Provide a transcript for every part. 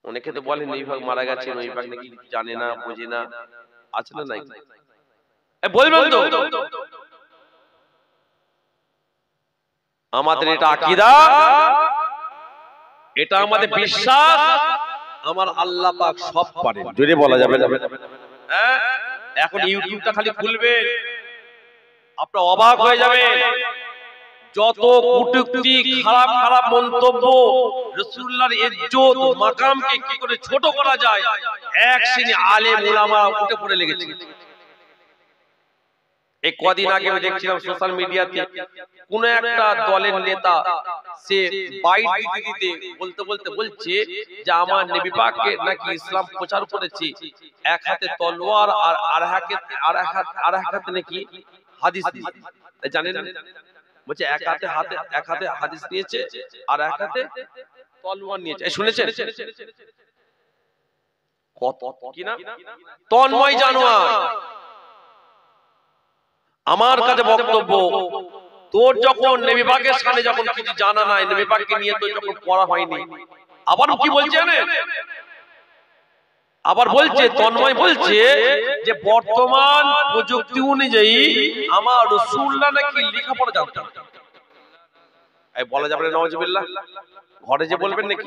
অনেকে তো বলে নবী পাক মারা গেছেন, নবী পাক নাকি জানে না, বোঝে না, আছে না নাই? বলবেন তো? আমাদের এটা আকীদা, এটা আমাদের বিশ্বাস, আমার আল্লাহ পাক সব পারেন। জোরে বলা যাবে না? হ্যাঁ, এখন ইউটিউবটা খালি খুলবেন, আপনারা অবাক হয়ে যাবেন। যত কটূক্তি, খারাপ খারাপ মন্তব্য, রাসূলুল্লাহর ইজ্জত মাকামকে কি করে ছোট করা যায়, এক শ্রেণী আলেম উলামা উঠে পড়ে লেগেছে। এই কদিন আগে আমি দেখছিলাম সোশ্যাল মিডিয়াতে কোন একটা দলের নেতা সে বাইট দিতে দিতে বলতে বলতে বলছে যে আমার নবী পাককে নাকি ইসলাম প্রচার করেছে, এক হাতে তলোয়ার আর আর এক হাতে নাকি হাদিস দিয়েছে। জানেন, বলছে এক হাতে হাদিস নিয়েছে আর এক হাতে তলোয়ার নিয়েছে। শুনেছেন? কত কি না তন্ময় জানোয়ার। আমার কাছে বক্তব্য, তোর যখন নবী পাকের সামনে যখন কিছু জানা নাই, নবী পাককে নিয়ে তো যখন পড়া হয়নি, আবার কি বলছে জানেন? আবার বলছে, তন্ময় বলছে যে বর্তমান প্রযুক্তি অনুযায়ী আমার রাসূলুল্লাহ নাকি লেখাপড়া জানতেন। এই বলা যাবে না নাউজুবিল্লাহ? ঘরে যে বলবেন নাকি?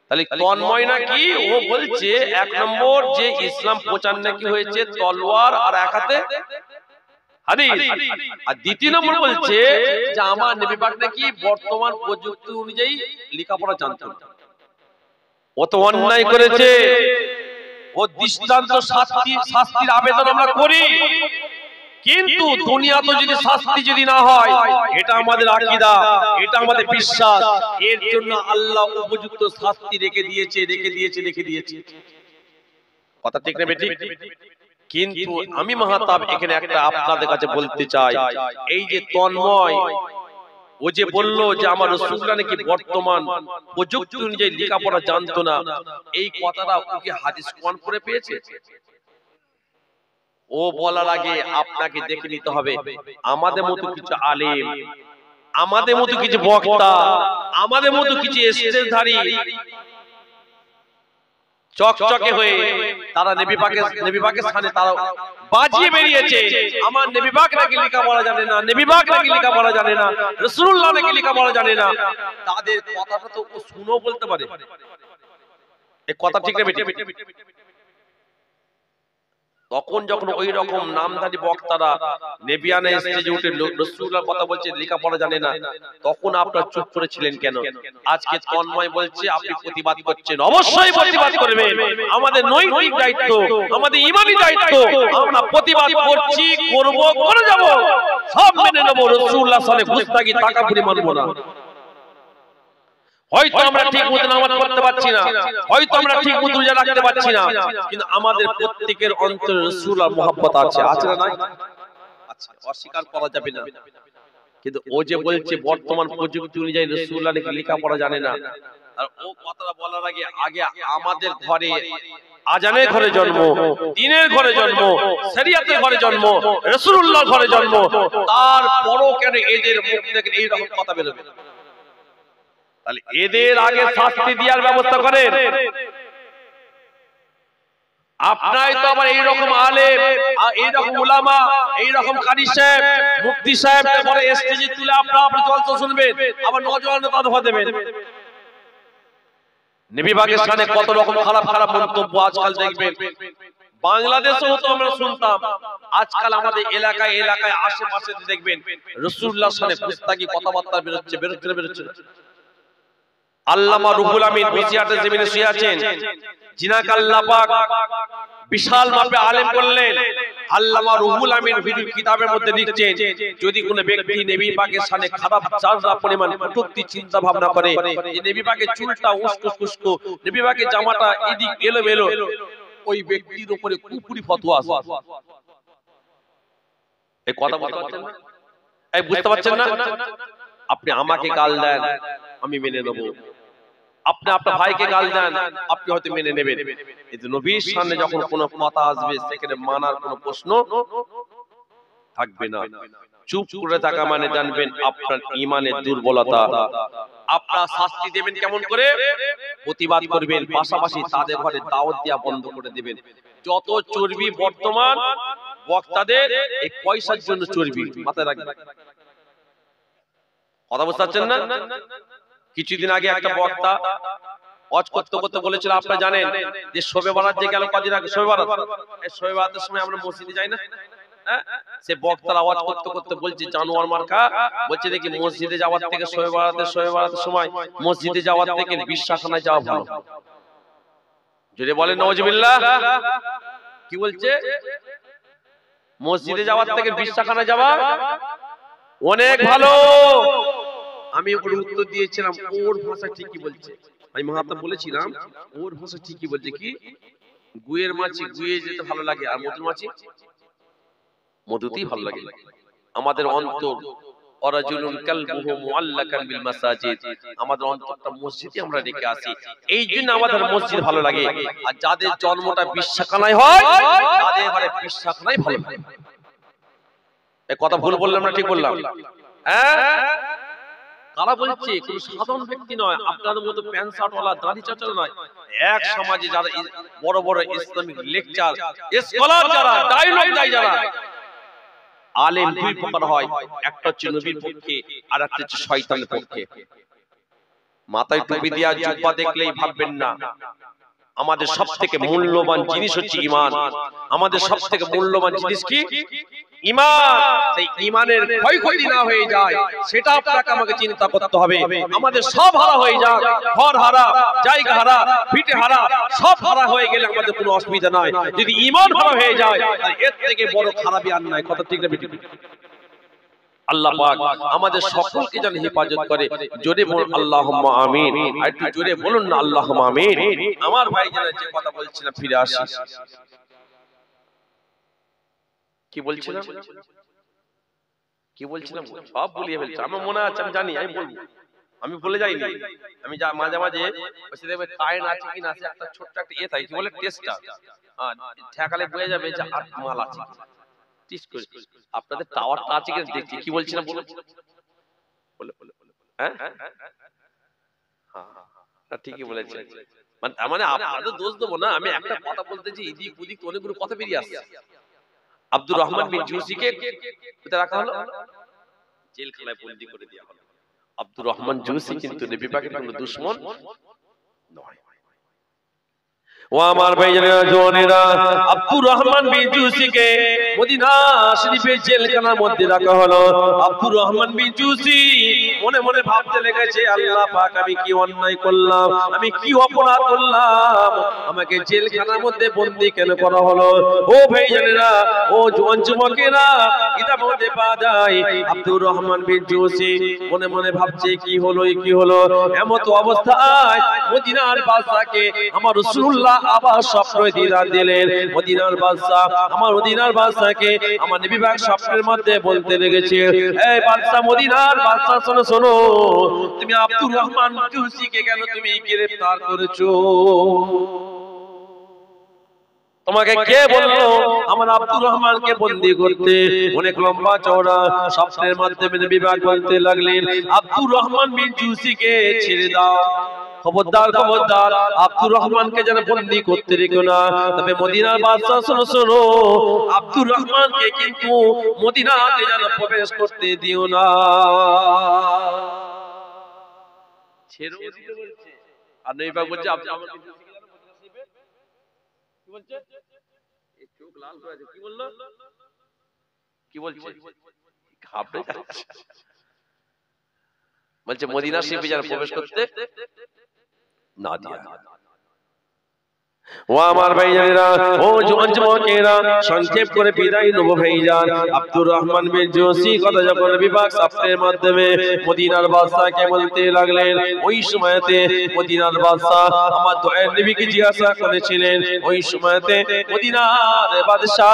তাহলে তন্ময় নাকি ও বলছে এক নম্বর যে ইসলাম প্রচার নাকি হয়েছে তলোয়ার আর এক হাতে হাদিস, আর দ্বিতীয় নম্বর বলছে যে আমার নবী পাক নাকি বর্তমান প্রযুক্তি অনুযায়ী লেখাপড়া জানতেন। ও তো অন্যায় করেছে, ও দৃষ্টান্ত শাস্তির আবেদন আমরা করি, কিন্তু দুনিয়াতে যদি শাস্তি যদি না হয়, এটা আমাদের আকীদা, এটা আমাদের বিশ্বাস, এর জন্য আল্লাহ উপযুক্ত শাস্তি রেখে দিয়েছে। কথা ঠিক না বেঠিক? কিন্তু আমি মাহতাব এখানে একটা আপনাদের কাছে বলতে চাই, এই যে তন্ময় ও যে বলল যে আমার রাসূলুল্লাহ নাকি বর্তমান প্রযুক্তি অনুযায়ী লেখাপড়া জানতো না, এই কথাটা ও কি হাদিস কোরআন পড়ে পেয়েছে? ও বলার আগে আপনাকে দেখে নিতে হবে আমাদের মতো কিছু আলেম, আমাদের মতো কিছু বক্তা, আমাদের মতো কিছু স্টেজধারী চকচকে হয়ে তারা নবী পাকের সামনে তারা বাজিয়ে বেরিয়েছে আমার নবী পাক নাকি লেখাপড়া জানে না, নবী পাক নাকি লেখাপড়া জানে না, রাসূলুল্লাহ নাকি লেখাপড়া জানে না। তাদের কথাটা তো ও শুনো বলতে পারে, এই কথা ঠিক না বেঠিক? তখন যখন ওই রকম নামধারী বক্তারা নেবিয়ানা স্টেজে উঠে রাসূলুল্লাহর কথা বলছে লেখাপড়া জানে না, তখন আপনারা চুপ করেছিলেন কেন? আজকে তন্ময় বলছে আপনি প্রতিবাদ করছেন, অবশ্যই প্রতিবাদ করবেন, আমাদের নৈতিক দায়িত্ব, আমাদের ঈমানি দায়িত্ব, আমরা প্রতিবাদ করছি, করব, করে যাব, সব মেনে নেব। রাসূলুল্লাহ সাল্লাল্লাহু আলাইহি ওয়াসাল্লাম গুস্তাখি তাকাবুরি মানব না। হয়তো আমরা ঠিক মতো নামাজ পড়তে পারছি না, হয়তো আমরা ঠিক মতো রোজা রাখতে পারছি না, কিন্তু আমাদের প্রত্যেকের অন্তরে রাসূলুল্লাহর মহব্বত আছে, আছে না নাই? আচ্ছা, অস্বীকার করা যাবে না। কিন্তু ও যে বলছে বর্তমান প্রযুক্তি অনুযায়ী রাসূলুল্লাহ নাকি লেখাপড়া জানে না, আর ও কথাটা বলার আগে আমাদের ঘরে আজানের ঘরে জন্ম, দ্বীনের ঘরে জন্ম, শরীয়তের ঘরে জন্ম, রাসূলুল্লাহর ঘরে জন্ম, তারপরও কেন এদের মুখ থেকে এই রকম কথা বের হবে? তাহলে এদের আগে শাস্তি দেওয়ার ব্যবস্থা করেন। আপনাই তো আবার এইরকম আলেম, এইরকম উলামা, এইরকম কারি সাহেব, মুফতি সাহেব পরে স্টেজে তুলে আপনারা জলসা শুনবেন, আবার নজওয়ানদের কথা দেবেন। নবী পাকের শানে কত রকম খারাপ খারাপ মন্তব্য আজকাল দেখবেন, বাংলাদেশেও তো আমরা শুনতাম, আজকাল আমাদের এলাকায় আশেপাশে দেখবেন রাসূলুল্লাহর শানে গুস্তাখি কথাবার্তা বেরোচ্ছে। আল্লামা রুহুল আমিন বসিয়াতে জমিনে শুয়ে আছেন, জিনাক আল্লাহ পাক বিশাল মাপে আলেম করলেন। আল্লামা রুহুল আমিন ভিডিও কিতাবের মধ্যে লিখছেন, যদি কোনো ব্যক্তি নবী পাকের শানে খারাপ চাররা পরিমাণ কটূক্তি চিন্তা ভাবনা করে, যে নবী পাকের চুলটা উস্কো, নবী পাকের জামাটা এদিক এলোমেলো, ওই ব্যক্তির উপরে কুফরি ফতোয়া আছে। এই কথা বলতে পারছেন না? এই বুঝতে পারছেন না? আপনি আমাকে গাল দেন, আমি মেনে নেব, আপনি আপনার ভাইকে গাল দেন, আপনি হয়তো মেনে নেবেন, কিন্তু নবীর সামনে যখন কোনো কথা আসবে সেখানে মানার কোনো প্রশ্ন থাকবে না। চুপ করে থাকা মানে জানবেন আপনার ঈমানের দুর্বলতা। আপনারা শাস্তি দেবেন কেমন করে? প্রতিবাদ করবেন, পাশাপাশি তাদের ঘরে দাওয়াত দেওয়া বন্ধ করে দেবেন। যত চর্বি বর্তমান বক্তাদের এই পয়সার জন্য চর্বি, মাথায় রাখবেন। কথা বুঝতে পারছেন না? কিছুদিন আগে একটা বক্তা ওয়াজ করতে করতে বলেছিল, আপনারা জানেন যে শবে বরাত যে গেল কদিন আগে, শবে বরাত, এই শবে বরাতের সময় আমরা মসজিদে যাই না? সে বক্তার আওয়াজ করতে করতে বলছে জানোয়ার মার্কা, বলছে দেখি মসজিদে যাওয়ার থেকে শবে বরাতের সময় মসজিদে যাওয়ার থেকে বিশ্বাসখানায় যাওয়া ভালো। যদি বলেন নাউজুবিল্লাহ, কি বলছে? মসজিদে যাওয়ার থেকে বিশ্বাসখানায় যাওয়া অনেক ভালো। আমি ওর উত্তর দিয়েছিলাম, ওর ভাষা ঠিকই বলছে। আমি মহাত্মা বলেছিলাম ওর ভাষা ঠিকই বলছে, কি গুয়ের মাছি গুয়ে যেতে ভালো লাগে, আর মধুর মাছি মধুতেই ভালো লাগে। আমাদের অন্তর অরাজুলুন কালবুহু মুআল্লাকান বিল মাসাজিদ, আমাদের অন্তরটা মসজিদে আমরা রেখে আসি, এই জন্য আমাদের মসজিদ ভালো লাগে। আর যাদের জন্মটা বিশ্বাসখানায় হয় তাদের ঘরে বিশ্বাসখানায় ভালো লাগে। এই কথা ভুল বললাম না ঠিক বললাম? হ্যাঁ, কারা বলছে? কোন সাধারণ ব্যক্তি নয়, আপনাদের মতো প্যান্ট শার্ট ওয়ালা দাড়ি চাচা নয়। এক সমাজে যারা বড় বড় ইসলামিক লেকচার স্কলার, যারা ডায়লগ দেয়, যারা আলেম, দুই প্রকার হয়, একটা হচ্ছে নবীর পক্ষে আর একটা হচ্ছে শয়তানের পক্ষে। মাথায় টুপি দিয়া জুব্বা দেখলেই ভাববেন না আমাদের সবথেকে মূল্যবান জিনিস হচ্ছে ঈমান। আমাদের সবথেকে মূল্যবান জিনিস কি? ঈমান। সেই ঈমানের ক্ষয়ক্ষতি না হয়ে যায় সেটা আপনাকে আমাকে চিন্তা করতে হবে। আমাদের সব হারা হয়ে যায়, ঘর হারা, জায়গা হারা, ভিটে হারা, সব হারা হয়ে গেলে আমাদের কোনো অসুবিধা নাই। যদি ঈমান হারা হয়ে যায় এর থেকে বড় খারাপই আর নাই। কথা ঠিক না বেঠিক? আল্লাহ পাক আমাদের সকলকে যেন হেফাজত করে। জোরে বলুন আল্লাহুম্মা আমিন। আর একটু জোরে বলুন না আল্লাহুম্মা আমিন। আমার ভাই যারা যে কথা বলছিলাম, ফিরে আসি। কি বলছিলাম? সব ভুলিয়ে ফেলছি। আমার মনে আছে, আমি জানি, আমি বলবো, আমি ভুলে যাইনি। আমি মাঝে মাঝে দেখবে কারেন্ট আছে কিনা, আছে একটা ছোট্ট একটা এ থাকে, কি বলে টেস্টার, ঠেকালে বোঝা যাবে যে আর মাল আছে। আপনাদের টাওয়ারটা আছে কিনা দেখছি। কি বলছিলাম বলে? হ্যাঁ, ঠিকই বলেছেন। মানে আপনাদের দোষ দেবো না, আমি একটা কথা বলতেছি, এদিক ওদিক অনেকগুলো কথা বেরিয়ে আসছে। আব্দুর রহমান বিন জুসিকে কোথায় রাখা হলো? জেলখানায় বন্দী করে দেওয়া হলো। আব্দুর রহমান জুসি কিন্তু নবী পাকের কোনো দুশমন নয়। ও আমার ভাইয়েরা জওয়ানেরা, আব্দুর রহমান বিন জুসিকে মদিনা শরীফের জেলখানার মধ্যে রাখা হলো। আব্দুর রহমান বিন জুসি মনে মনে ভাবতে লেগেছে, আল্লাহ পাক আমি কি অন্যায় করলাম, আমি কি অপরাধ করলাম, আমাকে জেলখানার মধ্যে বন্দী কেন করা হলো? ও ভাইয়েরা, ও জওয়ান যুবকেরা, কিতাব মধ্যে পাওয়া যায় আব্দুর রহমান বিন জুসি মনে মনে ভাবছে কি হলো, কি হলো। এমন অবস্থায় মদিনার বাদশাকে আমার রাসূলুল্লাহ আবার স্বপ্ন দিলেন। মদিনার বাদশা, আমার মদিনার বাদশাকে আমার নবী পাক স্বপ্নের মধ্যে বলতে লেগেছে, এই বাদশা, মদিনার বাদশা, শোনো শোনো, তুমি আব্দুর রহমান জুসিকে কেন তুমি গ্রেফতার করেছো? তোমাকে কে বললো আমার আব্দুর রহমানকে বন্দী করতে? অনেক লম্বা চওড়া স্বপ্নের মাধ্যমে নবী পাক বলতে লাগলেন, আব্দুর রহমান বিন জুসিকে ছেড়ে দাও, খবরদার খবরদার, আব্দুর রহমানকে যেন বন্দী করতে রেখো না। তবে মদিনার বাদশা, শোনো শোনো, আব্দুর রহমানকে কিন্তু মদিনাতে যেন প্রবেশ করতে দিও না। ছেড়ে দিতে বলছে, আর নবী পাক বলছে আপনি আমাকে কি বলছে? এই চোখ লাল হয়ে আছে। কি বললো? কি বলছে? ঘাবড়ে যাচ্ছে। বলছে মদিনা শরীফে যেন প্রবেশ করতে না দিয়া। ও আমার ভাইজানেরা, ও জওয়ান যুবকেরা, সংক্ষেপ করে বিদায় নেব ভাইজান। আব্দুর রহমান বিন জুসি কথা যখন নবী পাক স্বপ্নের মাধ্যমে মদিনার বাদশাকে বলতে লাগলেন, ওই সময়তে মদিনার বাদশা আমার দয়ার নবীকে জিজ্ঞাসা করেছিলেন, ওই সময়তে মদিনার বাদশা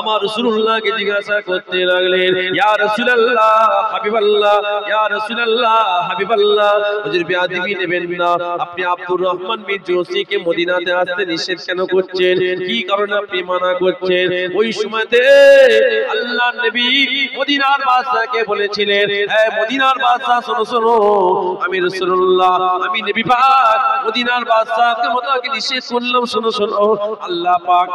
আমার রাসূলুল্লাহকে জিজ্ঞাসা করতে লাগলেন, ইয়া রাসূলুল্লাহ হাবিবাল্লাহ, ইয়া রাসূলুল্লাহ হাবিবাল্লাহ, হুজুর বেয়াদবি নেবেন না, আপনি আব্দুর রহমান বিন জুসিকে মদিনা মদিনাতে আসতে নিষেধ কেন করছেন, কি কারণে আপনি মানা করছেন? ওই সময়তে আল্লাহর নবী মদিনার বাদশাকে বলেছিলেন, হে মদিনার বাদশা শোনো শোনো, আমি রাসূলুল্লাহ, আমি নবী পাক মদিনার বাদশাকে তোমাকে নিষেধ করলাম, শোনো শোনো, আল্লাহ পাক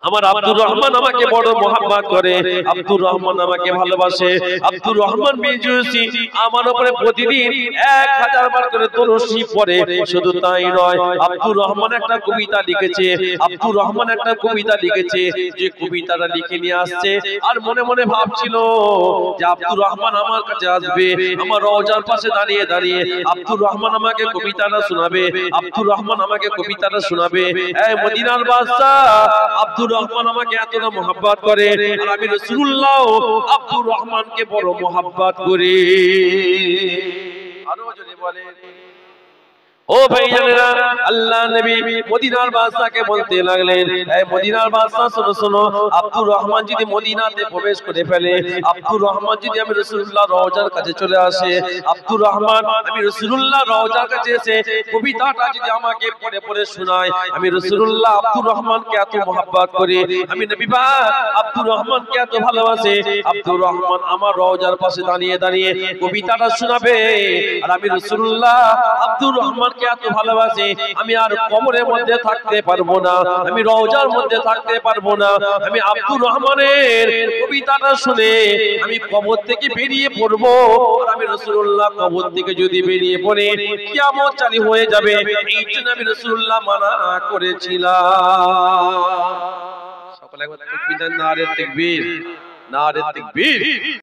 আমার আব্দুর রহমান আমাকে বড় মহব্বত করে, আব্দুর রহমান আমাকে ভালোবাসে, আব্দুর রহমান বিন জুসি আমার উপরে প্রতিদিন 1000 বার করে দরুদ পড়ে। শুধু তাই নয়, আব্দুর রহমান একটা কবিতা লিখেছে, আব্দুর রহমান একটা কবিতা লিখেছে, যে কবিতাটা লিখে নিয়ে আসছে আর মনে মনে ভাবছিল যে আব্দুর রহমান আমার কাছে আসবে, আমার রওজার পাশে দাঁড়িয়ে দাঁড়িয়ে আব্দুর রহমান আমাকে কবিতাটা শোনাবে, আব্দুর রহমান আমাকে কবিতাটা শোনাবে। এই মদিনার বাদশা আব্দুর রহমান আমাকে এতটা মহব্বত করে, আর আমি রাসূলুল্লাহ আব্দুর রহমানকে বড় মহব্বত করি। আরো জোরে বলে ও ভাইজানেরা, আল্লাহ নবী মদিনার বাদশাকে বলতে লাগলেন, এই মদিনার বাদশা শোনো শোনো, আব্দুর রহমান যদি মদিনাতে প্রবেশ করে ফেলে, আব্দুর রহমান যদি আমি রাসূলুল্লাহ রওজার কাছে চলে আসে, আব্দুর রহমান আমি রাসূলুল্লাহ রওজার কাছে এসে কবিতাটা যদি আমাকে পড়ে পড়ে শোনায়, আমি রাসূলুল্লাহ আব্দুর রহমানকে এত মহব্বত করি, আমি নবী পাক আব্দুর রহমানকে এত ভালোবাসি, আব্দুর রহমান আমার রওজার পাশে দাঁড়িয়ে দাঁড়িয়ে কবিতাটা শোনাবে, আর আমি রাসূলুল্লাহ আব্দুর রহমান এত ভালোবাসি, আমি আর কবরের মধ্যে থাকতে পারবো না, আমি রওজার মধ্যে থাকতে পারবো না, আমি আব্দুর রহমানের কবিতাটা শুনে আমি কবর থেকে বেরিয়ে পড়বো, আর আমি রাসূলুল্লাহ কবর থেকে যদি বেরিয়ে পড়ে কিয়ামত চালু হয়ে যাবে, এই জন্য আমি রাসূলুল্লাহ মানা করেছিলাম। সকলে একবার তাকবীর, নারে তাকবীর, নারে তাকবীর।